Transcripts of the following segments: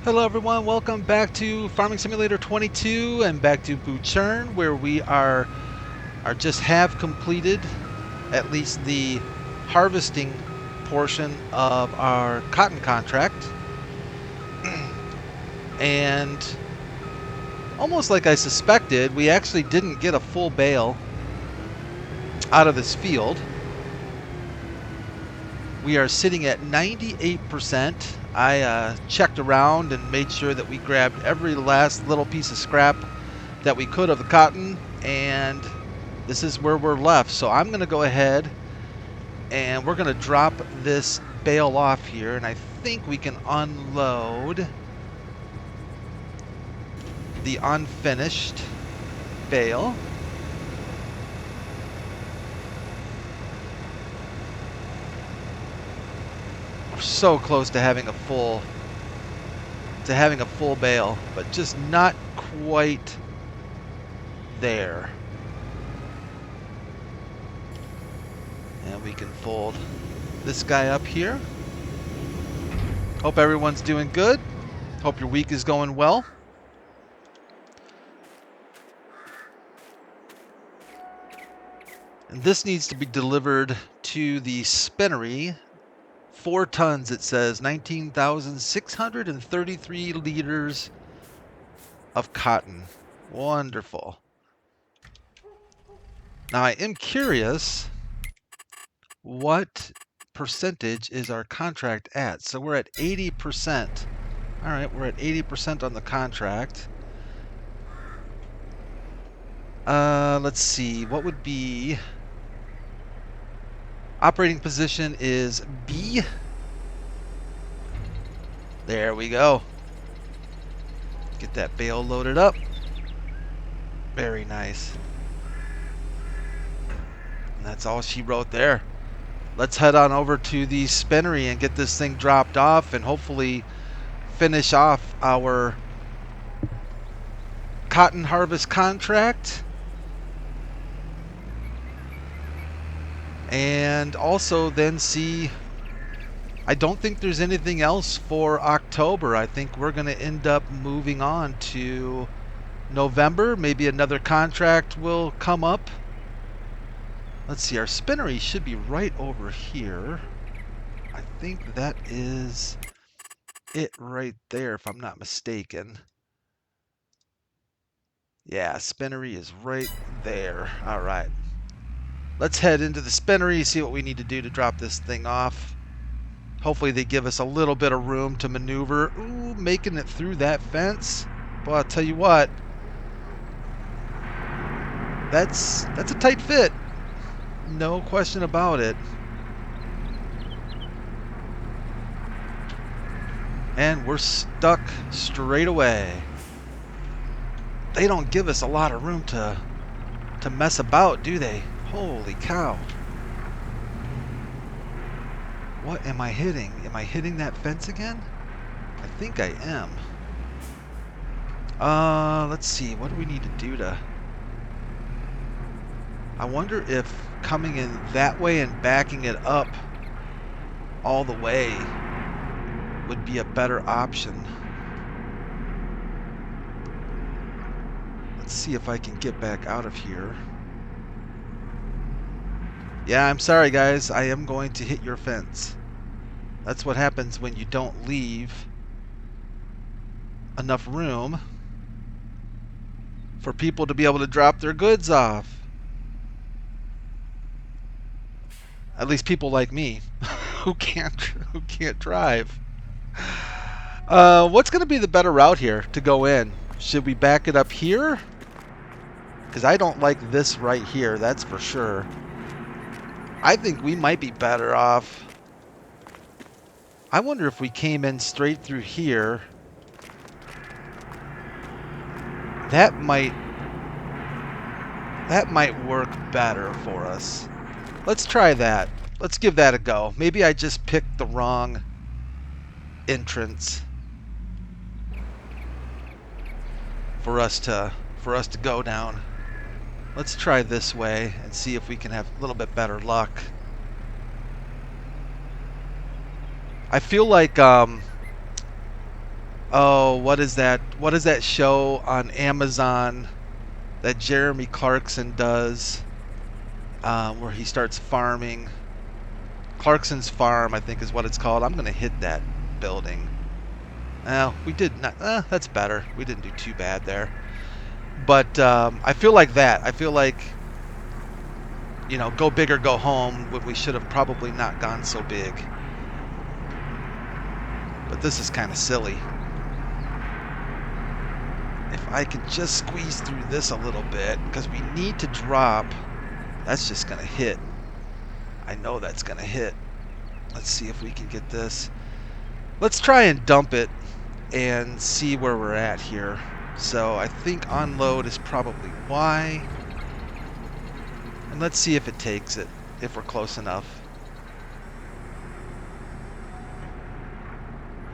Hello everyone, welcome back to Farming Simulator 22 and back to Butschern, where we are just have completed at least the harvesting portion of our cotton contract. And almost like I suspected, we actually didn't get a full bale out of this field. We are sitting at 98%. I checked around and made sure that we grabbed every last little piece of scrap that we could of the cotton, and this is where we're left. So I'm going to go ahead and we're going to drop this bale off here, and I think we can unload the unfinished bale. We're so close to having a full bale, but just not quite there. And we can fold this guy up here. Hope everyone's doing good. Hope your week is going well. And this needs to be delivered to the spinnery. 4 tons, it says, 19,633 liters of cotton. Wonderful. Now I am curious, what percentage is our contract at? So we're at 80%. All right, we're at 80% on the contract. Let's see, what would be... Operating position is B. There we go. Get that bale loaded up. Very nice. And that's all she wrote there. Let's head on over to the spinnery and get this thing dropped off and hopefully finish off our cotton harvest contract. And also then see, I don't think there's anything else for October. I think we're going to end up moving on to November. Maybe another contract will come up. Let's see, our spinnery should be right over here. I think that is it right there, if I'm not mistaken. Yeah, spinnery is right there. All right. Let's head into the spinnery, see what we need to do to drop this thing off. Hopefully they give us a little bit of room to maneuver. Ooh, making it through that fence. Boy, I'll tell you what. That's a tight fit. No question about it. And we're stuck straight away. They don't give us a lot of room to mess about, do they? Holy cow. What am I hitting? Am I hitting that fence again? I think I am. Let's see. What do we need to do to... I wonder if coming in that way and backing it up all the way would be a better option. Let's see if I can get back out of here. Yeah, I'm sorry guys, I am going to hit your fence. That's what happens when you don't leave enough room for people to be able to drop their goods off. At least people like me who can't drive. What's going to be the better route here to go in? Should we back it up here? Because I don't like this right here, that's for sure. I think we might be better off. I wonder if we came in straight through here. That might work better for us. Let's try that. Let's give that a go. Maybe I just picked the wrong entrance for us to go down. Let's try this way and see if we can have a little bit better luck. I feel like Oh, what is that? What is that show on Amazon that Jeremy Clarkson does, where he starts farming? Clarkson's Farm, I think, is what it's called. I'm gonna hit that building. Well, we did not. That's better. We didn't do too bad there. But I feel like that. I feel like, you know, go big or go home when we should have probably not gone so big. But this is kind of silly. If I can just squeeze through this a little bit, because we need to drop. That's just going to hit. I know that's going to hit. Let's see if we can get this. Let's try and dump it and see where we're at here. So I think unload is probably Y. And let's see if it takes it, if we're close enough.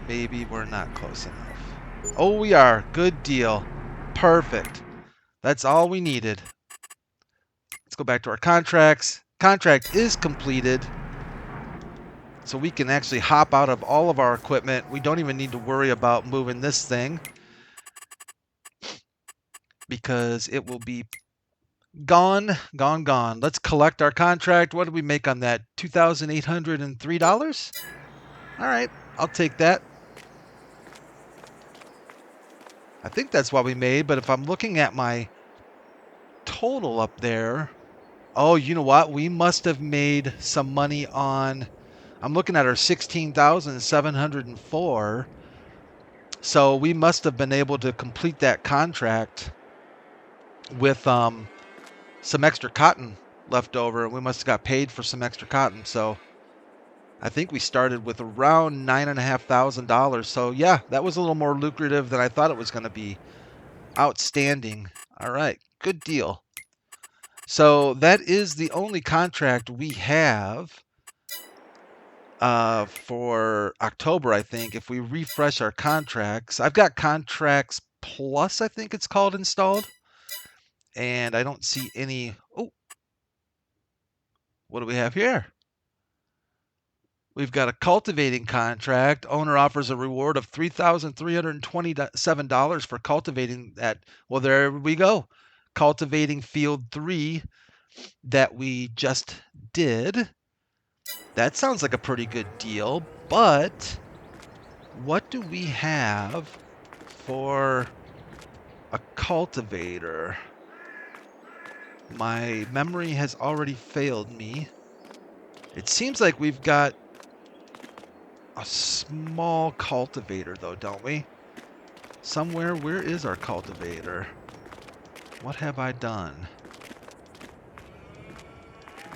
Maybe we're not close enough. Oh, we are. Good deal. Perfect. That's all we needed. Let's go back to our contracts. Contract is completed. So we can actually hop out of all of our equipment. We don't even need to worry about moving this thing, because it will be gone, gone, gone. Let's collect our contract. What did we make on that? $2,803? All right, I'll take that. I think that's what we made, but if I'm looking at my total up there, oh, you know what? We must have made some money on, I'm looking at our 16,704. So we must have been able to complete that contract with some extra cotton left over, and we must have got paid for some extra cotton. So I think we started with around $9,500. So yeah, that was a little more lucrative than I thought it was going to be. Outstanding. All right, good deal. So that is the only contract we have for October, I think. If we refresh our contracts, I've got Contracts Plus, I think it's called, installed. And I don't see any. Oh, what do we have here? We've got a cultivating contract. Owner offers a reward of $3,327 for cultivating that. Well, there we go. Cultivating Field 3 that we just did. That sounds like a pretty good deal, but what do we have for a cultivator? My memory has already failed me. It seems like we've got a small cultivator, though, don't we? Somewhere, where is our cultivator? What have I done?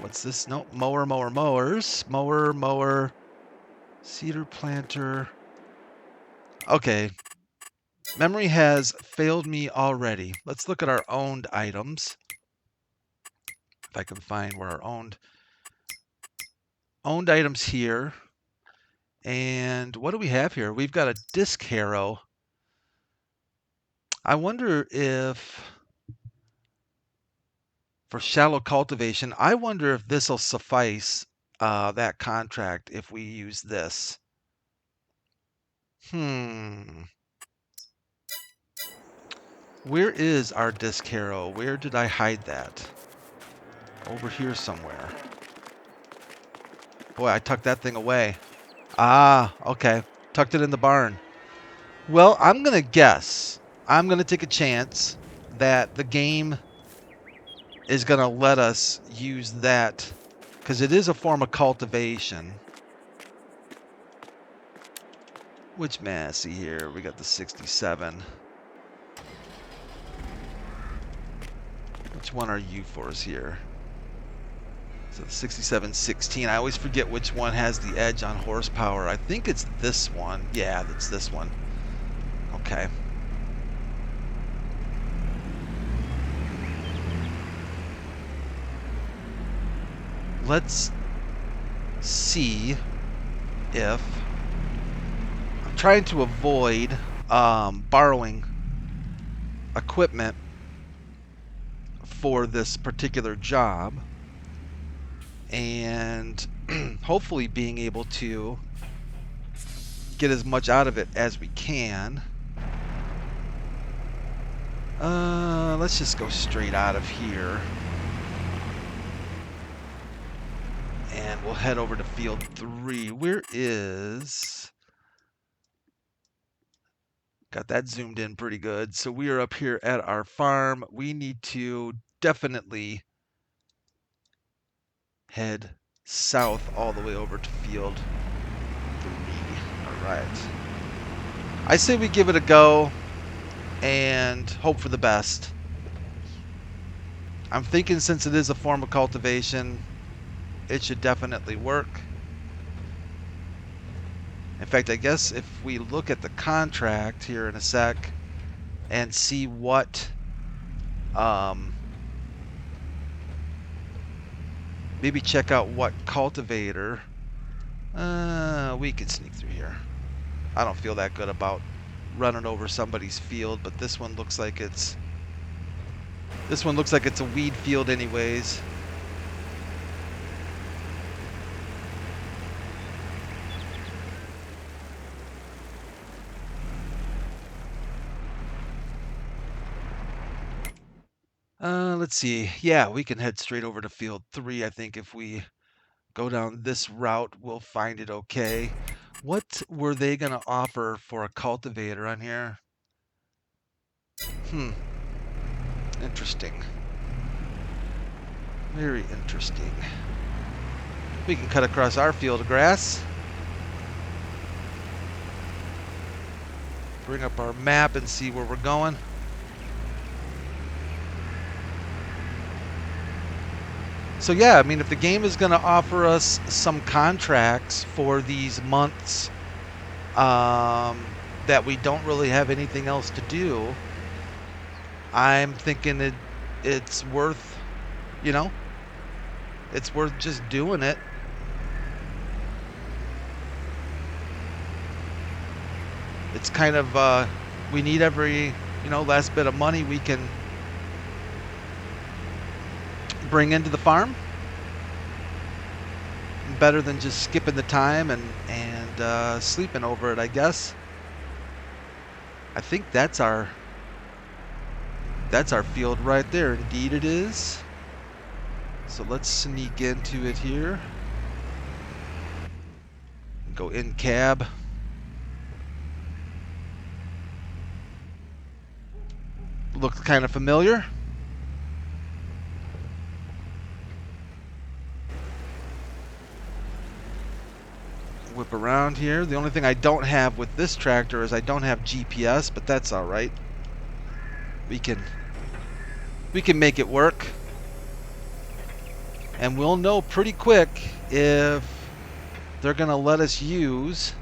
What's this? No, mowers. Mower, cedar planter. Okay. Memory has failed me already. Let's look at our owned items. If I can find where our owned items here. And what do we have here? We've got a disc harrow. I wonder if, for shallow cultivation, I wonder if this will suffice that contract if we use this. Where is our disc harrow? Where did I hide that? Over here somewhere. Boy, I tucked that thing away. Ah, okay. Tucked it in the barn. Well, I'm going to guess. I'm going to take a chance that the game is going to let us use that, because it is a form of cultivation. Which man? See here, we got the 67. Which one are you for us here? So the 6716. I always forget which one has the edge on horsepower. I think it's this one. Yeah, it's this one. Okay. Let's see if I'm trying to avoid borrowing equipment for this particular job, and hopefully being able to get as much out of it as we can. Let's just go straight out of here. And we'll head over to field 3. Where is... Got that zoomed in pretty good. So we are up here at our farm. We need to definitely head south all the way over to field 3. All right. I say we give it a go and hope for the best. I'm thinking since it is a form of cultivation, it should definitely work. In fact, I guess if we look at the contract here in a sec and see what maybe check out what cultivator we could sneak through here. I don't feel that good about running over somebody's field, but this one looks like it's a weed field anyways. Let's see. Yeah, we can head straight over to field 3. I think if we go down this route, we'll find it okay. What were they going to offer for a cultivator on here? Interesting. Very interesting. We can cut across our field of grass. Bring up our map and see where we're going. So yeah, I mean, if the game is going to offer us some contracts for these months that we don't really have anything else to do, I'm thinking it's worth, you know, it's worth just doing it. It's kind of, we need every, last bit of money we can bring into the farm. Better than just skipping the time and sleeping over it, I guess. I think that's our field right there. Indeed it is. So let's sneak into it here. Go in cab. Looks kind of familiar. Whip around here. The only thing I don't have with this tractor is I don't have GPS, but that's all right. We can make it work. And we'll know pretty quick if they're going to let us use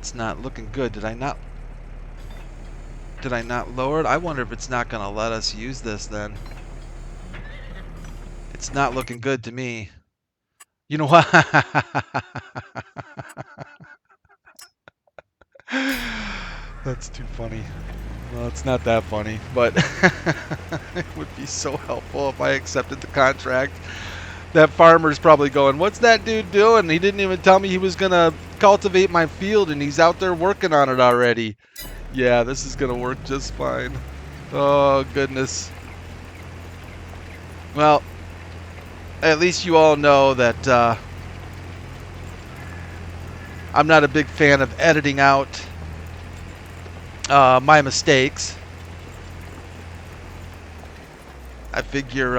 That's not looking good. Did I not lower it? I wonder if it's not going to let us use this then. It's not looking good to me. You know what? That's too funny. Well, it's not that funny, but it would be so helpful if I accepted the contract. That farmer's probably going, what's that dude doing? He didn't even tell me he was going to cultivate my field, and he's out there working on it already. Yeah, this is going to work just fine. Oh, goodness. Well, at least you all know that I'm not a big fan of editing out my mistakes. I figure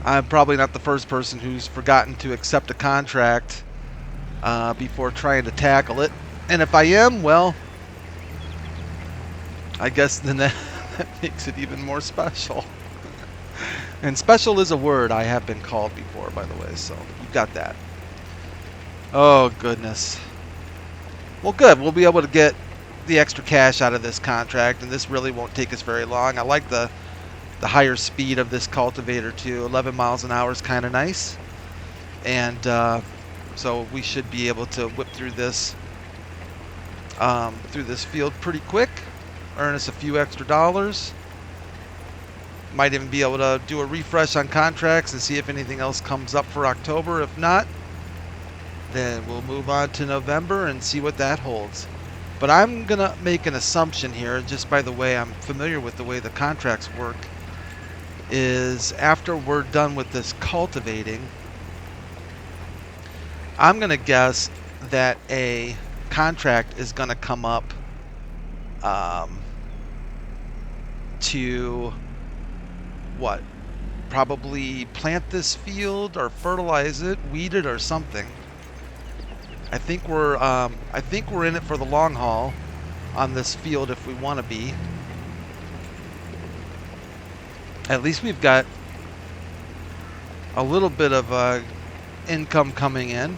I'm probably not the first person who's forgotten to accept a contract before trying to tackle it. And if I am, well, I guess then that makes it even more special. And special is a word I have been called before, by the way, so you've got that. Oh, goodness. Well, good. We'll be able to get the extra cash out of this contract, and this really won't take us very long. I like the higher speed of this cultivator, too. 11 miles an hour is kind of nice. And so we should be able to whip through this through this field pretty quick, earn us a few extra dollars. Might even be able to do a refresh on contracts and see if anything else comes up for October. If not, then we'll move on to November and see what that holds. But I'm going to make an assumption here, just by the way I'm familiar with the way the contracts work, is after we're done with this cultivating, I'm going to guess that a contract is going to come up to what? Probably plant this field or fertilize it, weed it or something. I think we're in it for the long haul on this field if we want to be. At least we've got a little bit of income coming in.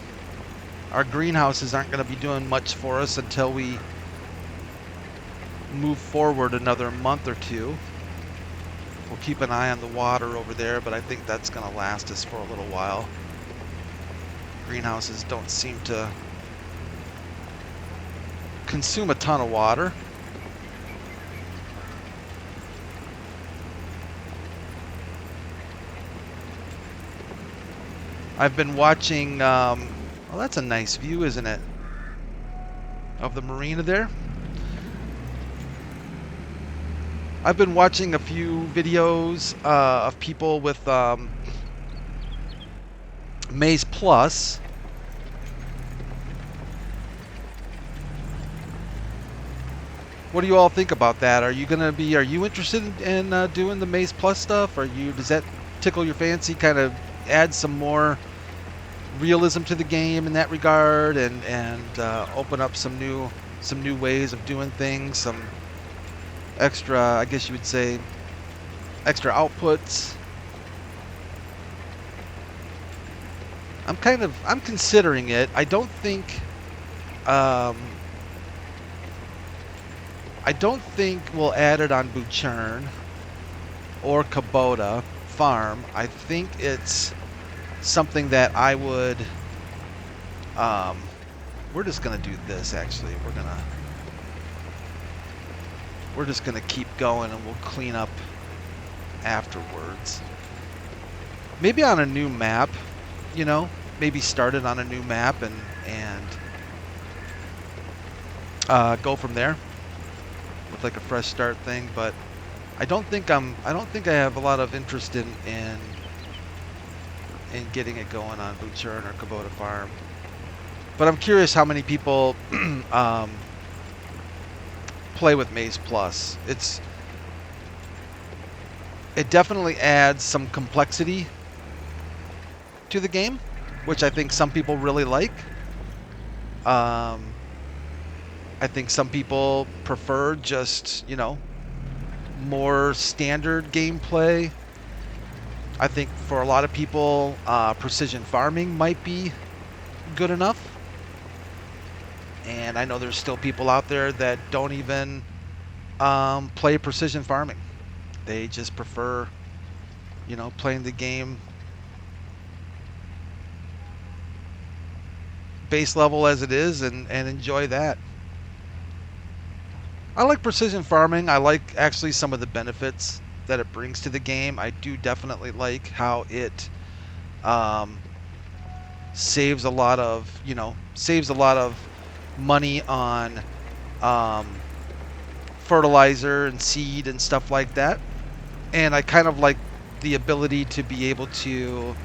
Our greenhouses aren't going to be doing much for us until we move forward another month or two. We'll keep an eye on the water over there, but I think that's going to last us for a little while. Greenhouses don't seem to consume a ton of water. I've been watching, well, that's a nice view, isn't it? Of the marina there. I've been watching a few videos of people with Maize Plus. What do you all think about that? Are you interested in doing the Maize Plus stuff? Does that tickle your fancy? Kind of add some more realism to the game in that regard, and open up some new ways of doing things, some extra, I guess you would say, extra outputs. I'm considering it. I don't think we'll add it on Butschern or Kubota Farm. I think it's something that I would, we're just gonna do this actually. We're just gonna keep going and we'll clean up afterwards. Maybe on a new map, you know, maybe start it on a new map and go from there with like a fresh start thing. But I don't think I have a lot of interest in getting it going on Butschern or Kubota Farm. But I'm curious how many people play with Maize Plus. It definitely adds some complexity to the game, which I think some people really like. I think some people prefer just, you know, more standard gameplay. I think for a lot of people, precision farming might be good enough. And I know there's still people out there that don't even play precision farming. They just prefer, you know, playing the game base level as it is and enjoy that. I like precision farming. I like actually some of the benefits that it brings to the game. I do definitely like how it saves a lot of money on fertilizer and seed and stuff like that. And I kind of like the ability to be able to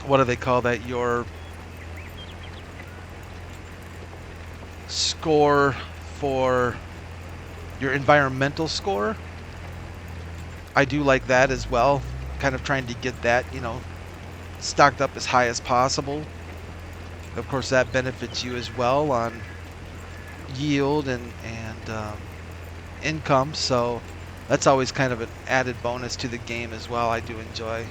what do they call that? Your score for your environmental score. I do like that as well. Kind of trying to get that, you know, stocked up as high as possible. Of course, that benefits you as well on yield and income. So that's always kind of an added bonus to the game as well. I do enjoy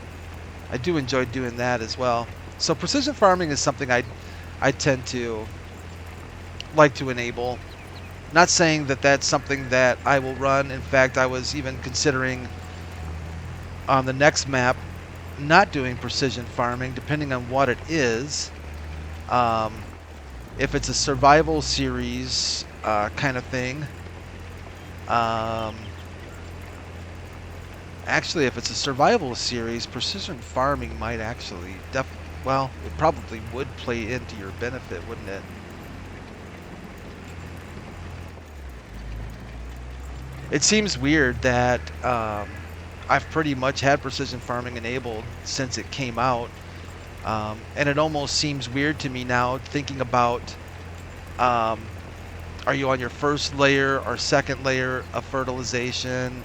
doing that as well. So precision farming is something I tend to like to enable. Not saying that that's something that I will run. In fact, I was even considering on the next map not doing precision farming, depending on what it is. If it's a survival series kind of thing, actually, if it's a survival series, precision farming might actually well, it probably would play into your benefit, wouldn't it? It seems weird that I've pretty much had precision farming enabled since it came out, and it almost seems weird to me now thinking about, are you on your first layer or second layer of fertilization?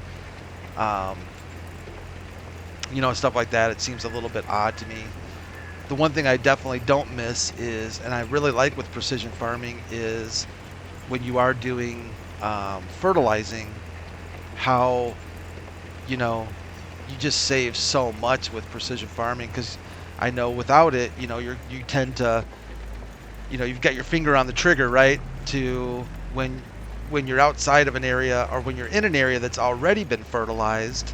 You know, stuff like that. It seems a little bit odd to me. The one thing I definitely don't miss is, and I really like with precision farming, is when you are doing fertilizing, how, you know, you just save so much with precision farming, because I know without it, you know, you tend to, you know, you've got your finger on the trigger, right? To when you're outside of an area, or when you're in an area that's already been fertilized,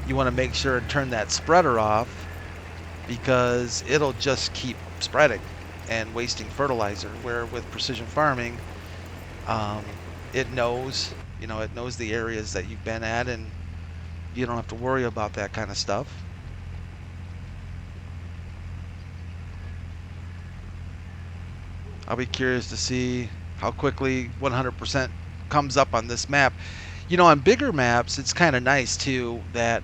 you want to make sure and turn that spreader off, because it'll just keep spreading and wasting fertilizer. Where with precision farming, it knows, you know, it knows the areas that you've been at, and you don't have to worry about that kind of stuff. I'll be curious to see how quickly 100% comes up on this map. You know, on bigger maps, it's kind of nice too that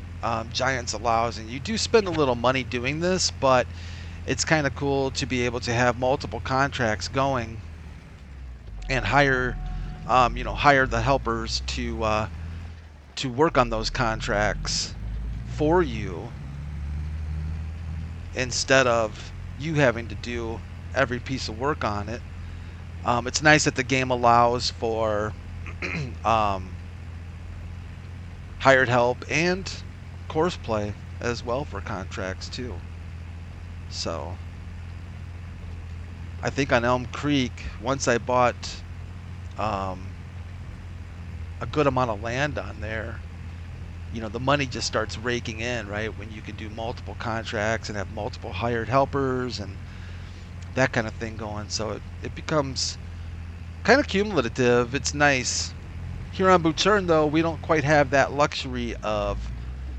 Giants allows, and you do spend a little money doing this, but it's kind of cool to be able to have multiple contracts going and hire, you know, hire the helpers to work on those contracts for you, instead of you having to do every piece of work on it. It's nice that the game allows for hired help and course play as well for contracts too. So I think on Elm Creek, once I bought a good amount of land on there, you know, the money just starts raking in, right? When you can do multiple contracts and have multiple hired helpers and that kind of thing going. So it becomes kind of cumulative. It's nice. Here on Butschern, though, we don't quite have that luxury of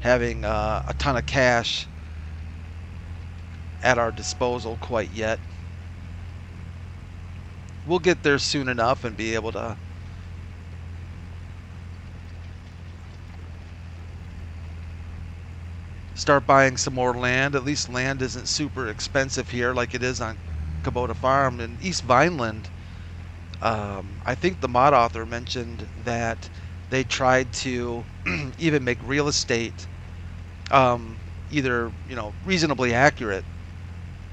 having a ton of cash at our disposal quite yet. We'll get there soon enough and be able to start buying some more land. At least land isn't super expensive here like it is on Kubota Farm. In East Vineland, I think the mod author mentioned that they tried to even make real estate either, you know, reasonably accurate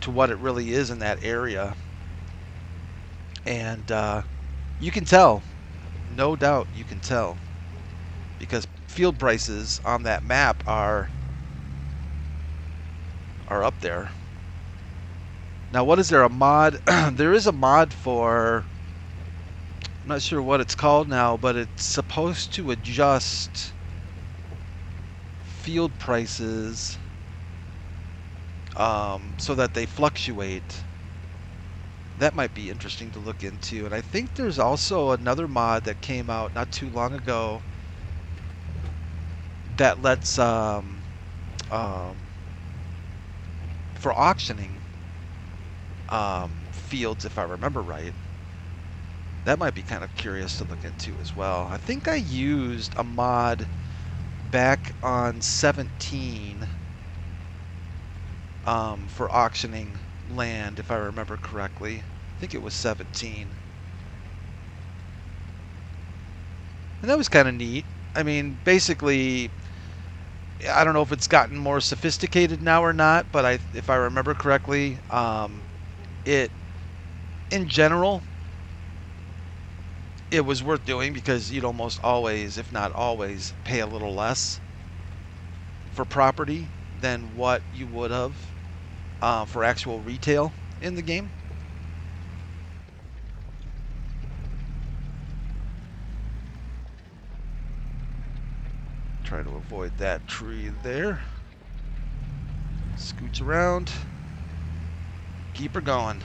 to what it really is in that area. And you can tell, no doubt you can tell, because field prices on that map are up there. Now, what is there, a mod? There is a mod for, I'm not sure what it's called now, but it's supposed to adjust field prices so that they fluctuate. That might be interesting to look into. And I think there's also another mod that came out not too long ago that lets for auctioning fields, if I remember right. That might be kind of curious to look into as well. I think I used a mod back on 17 for auctioning land, if I remember correctly. I think it was 17. And that was kind of neat. I mean, basically, I don't know if it's gotten more sophisticated now or not, but if I remember correctly, it, in general, it was worth doing, because you'd almost always, if not always, pay a little less for property than what you would have for actual retail in the game. Try to avoid that tree there. Scooch around. Keep her going.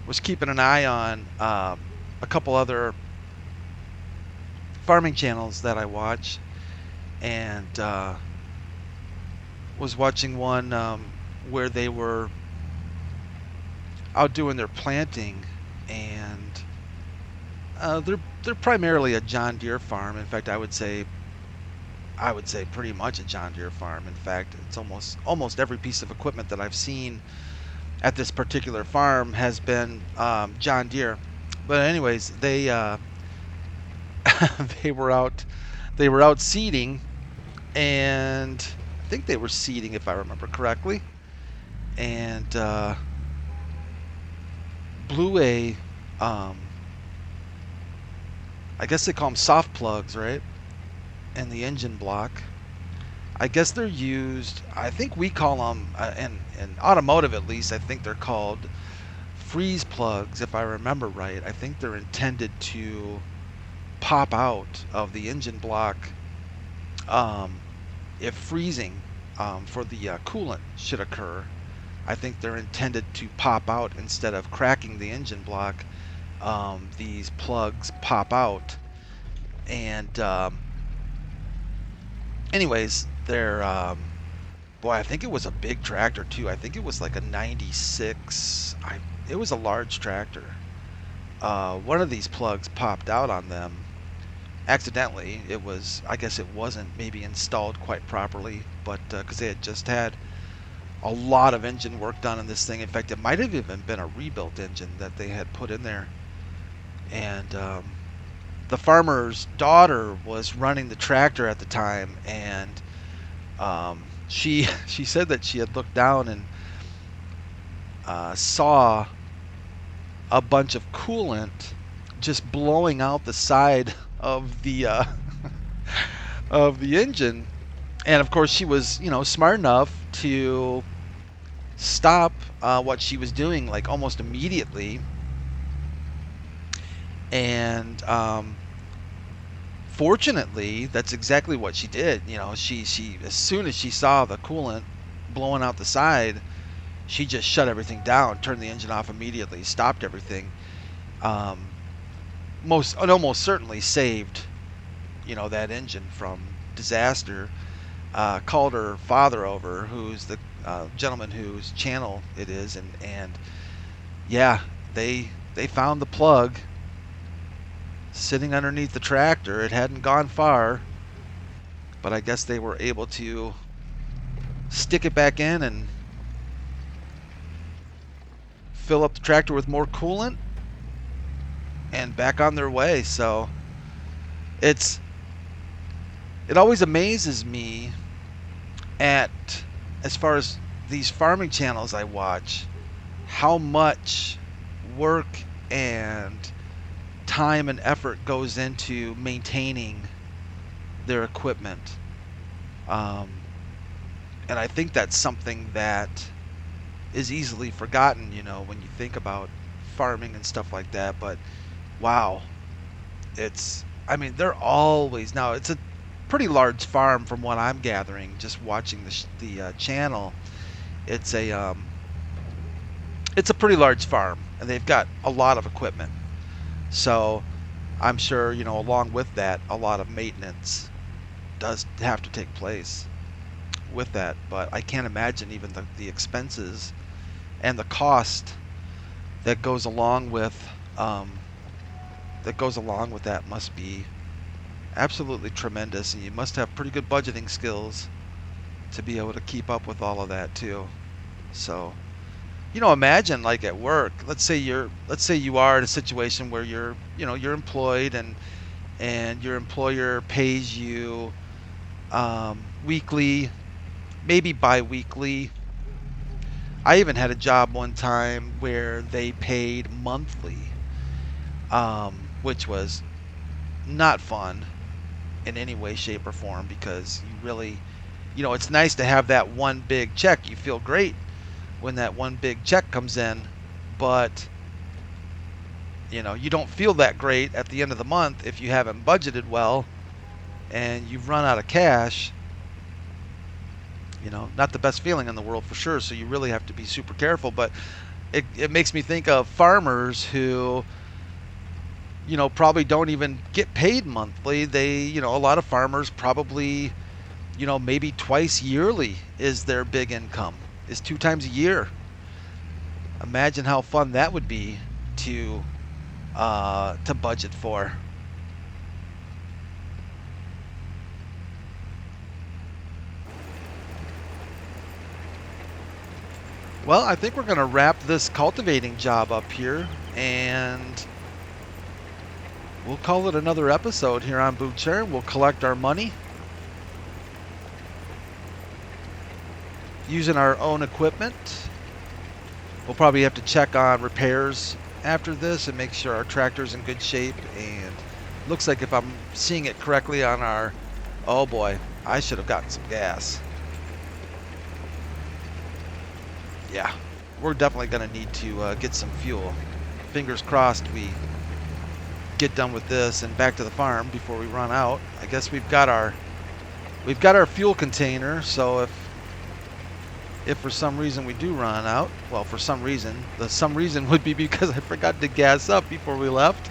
was keeping an eye on a couple other farming channels that I watch, and was watching one where they were out doing their planting, and they're primarily a John Deere farm. In fact, I would say pretty much a John Deere farm. In fact, it's almost every piece of equipment that I've seen at this particular farm has been John Deere. But anyways, they they were out seeding, and I think they were seeding if I remember correctly, and blew a I guess they call them soft plugs, right? In the engine block. I guess they're used, I think we call them, in automotive at least, I think they're called freeze plugs, if I remember right. I think they're intended to pop out of the engine block if freezing for the coolant should occur. I think they're intended to pop out instead of cracking the engine block. These plugs pop out, and anyways, they're boy, I think it was a big tractor too. I think it was like a 96. It was a large tractor. One of these plugs popped out on them accidentally. I guess it wasn't maybe installed quite properly, but because they had just had a lot of engine work done on this thing. In fact, it might have even been a rebuilt engine that they had put in there. And the farmer's daughter was running the tractor at the time, and she said that she had looked down and saw a bunch of coolant just blowing out the side of the of the engine. And of course, she was, smart enough to stop what she was doing like almost immediately. And fortunately, that's exactly what she did. She as soon as she saw the coolant blowing out the side, she just shut everything down, turned the engine off immediately, stopped everything. Almost certainly saved, that engine from disaster. Called her father over, who's the gentleman whose channel it is, and yeah, they found the plug sitting underneath the tractor. It hadn't gone far, but I guess they were able to stick it back in and fill up the tractor with more coolant and back on their way. So it always amazes me as far as these farming channels I watch, how much work and time and effort goes into maintaining their equipment. And I think that's something that is easily forgotten, when you think about farming and stuff like that. But wow, they're always, now it's a pretty large farm from what I'm gathering, just watching the channel. It's a pretty large farm, and they've got a lot of equipment. So I'm sure, along with that, a lot of maintenance does have to take place with that. But I can't imagine even the expenses and the cost that goes along with that must be absolutely tremendous, and you must have pretty good budgeting skills to be able to keep up with all of that too. So, imagine like at work, let's say you are in a situation where you're employed, and your employer pays you weekly, maybe bi-weekly. I even had a job one time where they paid monthly, which was not fun in any way, shape, or form, because you really, it's nice to have that one big check. You feel great when that one big check comes in, but you don't feel that great at the end of the month if you haven't budgeted well and you've run out of cash. Not the best feeling in the world for sure, so you really have to be super careful. But it makes me think of farmers who, probably don't even get paid monthly. A lot of farmers probably, maybe twice yearly is their big income, is 2 times a year. Imagine how fun that would be to budget for. Well, I think we're going to wrap this cultivating job up here, and we'll call it another episode here on Butschern. We'll collect our money using our own equipment. We'll probably have to check on repairs after this and make sure our tractor's in good shape. And looks like, if I'm seeing it correctly on our... Oh boy, I should have gotten some gas. Yeah, we're definitely going to need to get some fuel. Fingers crossed we get done with this and back to the farm before we run out. I guess we've got our fuel container, so if for some reason we do run out, well, for some reason, the some reason would be because I forgot to gas up before we left.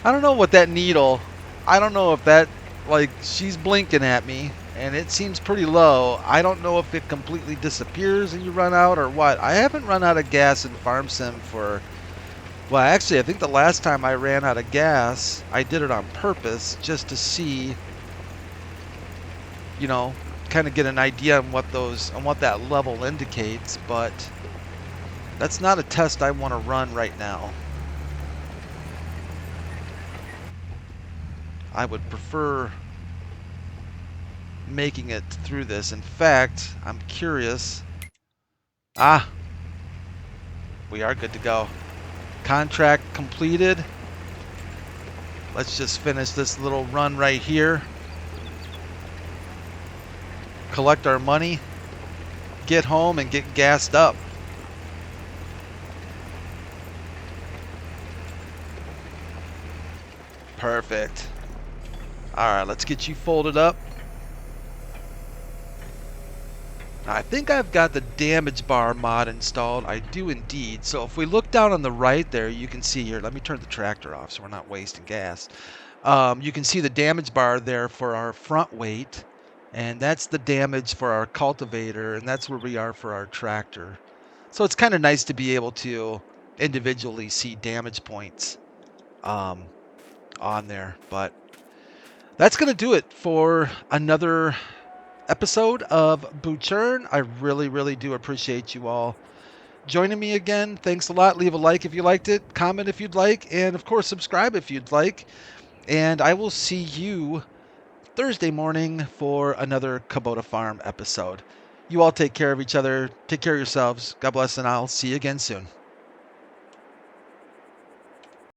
I don't know what that needle, I don't know if that, like, she's blinking at me and it seems pretty low. I don't know if it completely disappears and you run out or what. I haven't run out of gas in Farm Sim for, well, actually, I think the last time I ran out of gas, I did it on purpose just to see, kind of get an idea on what that level indicates, but that's not a test I want to run right now. I would prefer making it through this. In fact, I'm curious. We are good to go. Contract completed. Let's just finish this little run right here. Collect our money. Get home and get gassed up. Perfect. Alright, let's get you folded up. I think I've got the damage bar mod installed. I do indeed. So if we look down on the right there, you can see here. Let me turn the tractor off so we're not wasting gas. You can see the damage bar there for our front weight. And that's the damage for our cultivator. And that's where we are for our tractor. So it's kind of nice to be able to individually see damage points on there. But that's going to do it for another episode of Butschern. I really, really do appreciate you all joining me again. Thanks a lot. Leave a like if you liked it, comment if you'd like, and of course subscribe if you'd like. And I will see you Thursday morning for another Kubota Farm episode. You all take care of each other. Take care of yourselves. God bless, and I'll see you again soon.